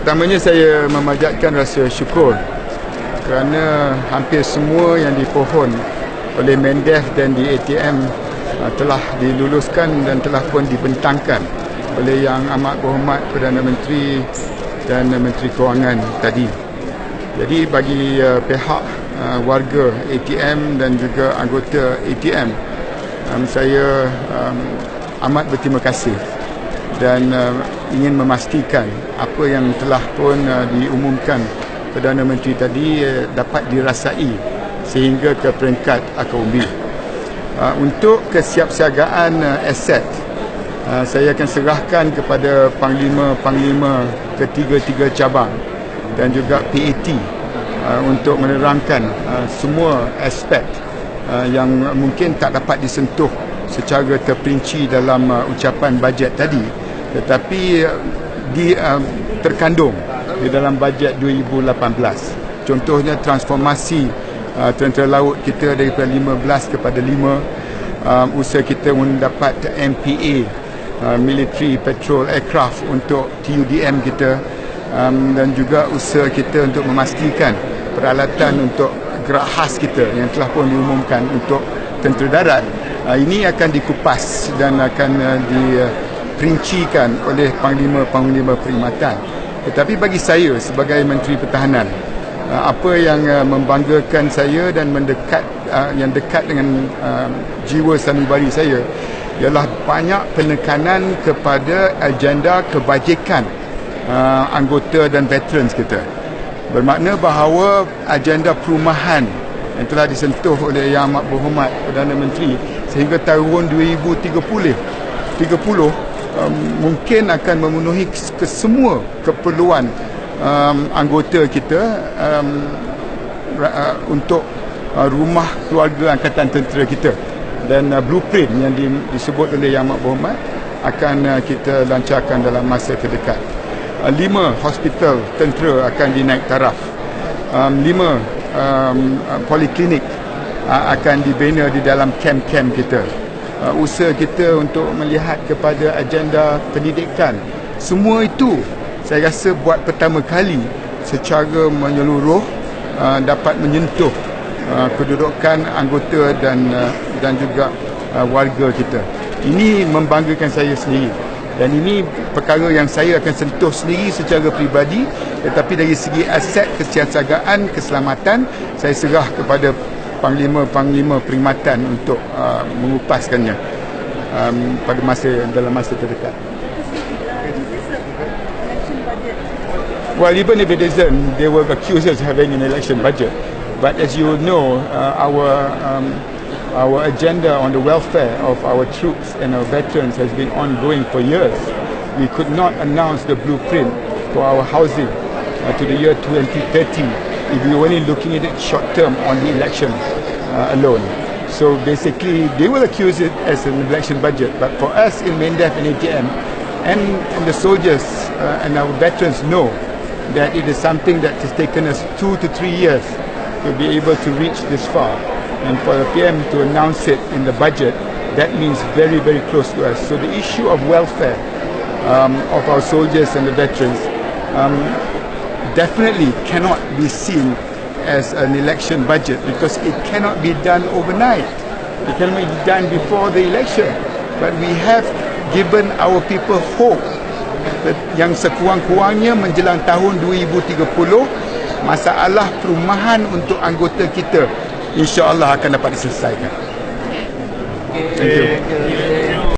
Pertamanya saya memanjatkan rasa syukur kerana hampir semua yang dipohon oleh Mendef dan di ATM telah diluluskan dan telah pun dibentangkan oleh Yang Amat Berhormat Perdana Menteri dan Menteri Kewangan tadi. Jadi bagi pihak warga ATM dan juga anggota ATM, saya amat berterima kasih dan ingin memastikan apa yang telah pun diumumkan Perdana Menteri tadi dapat dirasai sehingga ke peringkat akar umbi. Untuk kesiapsiagaan aset, saya akan serahkan kepada panglima-panglima ketiga-tiga cabang dan juga PAT untuk menerangkan semua aspek yang mungkin tak dapat disentuh secara terperinci dalam ucapan bajet tadi, tetapi terkandung di dalam bajet 2018. Contohnya transformasi tentera laut kita daripada 15 kepada 5, usaha kita mendapat MPA, Military Patrol Aircraft untuk TUDM kita, dan juga usaha kita untuk memastikan peralatan untuk gerak khas kita yang telah pun diumumkan untuk tentera darat. Ini akan dikupas dan akan diperincikan oleh panglima-panglima perkhidmatan. Tetapi bagi saya sebagai Menteri Pertahanan, apa yang membanggakan saya dan yang dekat dengan jiwa sanubari saya ialah banyak penekanan kepada agenda kebajikan anggota dan veterans kita. Bermakna bahawa agenda perumahan yang telah disentuh oleh Yang Amat Berhormat Perdana Menteri sehingga tahun 2030 mungkin akan memenuhi semua keperluan anggota kita untuk rumah keluarga angkatan tentera kita, dan blueprint yang disebut oleh Yang Amat Berhormat akan kita lancarkan dalam masa terdekat. 5 hospital tentera akan dinaik taraf, 5 poliklinik akan dibina di dalam kem-kem kita. Usaha kita untuk melihat kepada agenda pendidikan, semua itu saya rasa buat pertama kali secara menyeluruh dapat menyentuh kedudukan anggota dan juga warga kita. Ini membanggakan saya sendiri, dan ini perkara yang saya akan sentuh sendiri secara peribadi, tetapi dari segi aset kesiapsiagaan keselamatan saya serah kepada panglima-panglima perkhidmatan untuk mengupaskannya dalam masa terdekat. Well, even if it isn't, they will accuse us of having an election budget. But as you know, our agenda on the welfare of our troops and our veterans has been ongoing for years. We could not announce the blueprint for our housing to the year 2030 if we were only looking at it short term on the election alone. So basically, they will accuse it as an election budget. But for us in Mendef and ATM, and the soldiers and our veterans know that it is something that has taken us 2 to 3 years to be able to reach this far. And for the PM to announce it in the budget, that means very, very close to us. So the issue of welfare of our soldiers and the veterans definitely cannot be seen as an election budget, because it cannot be done overnight. It cannot be done before the election. But we have given our people hope yang sekurang-kurangnya menjelang tahun 2030 masalah perumahan untuk anggota kita insya-Allah akan dapat diselesaikan. Thank you.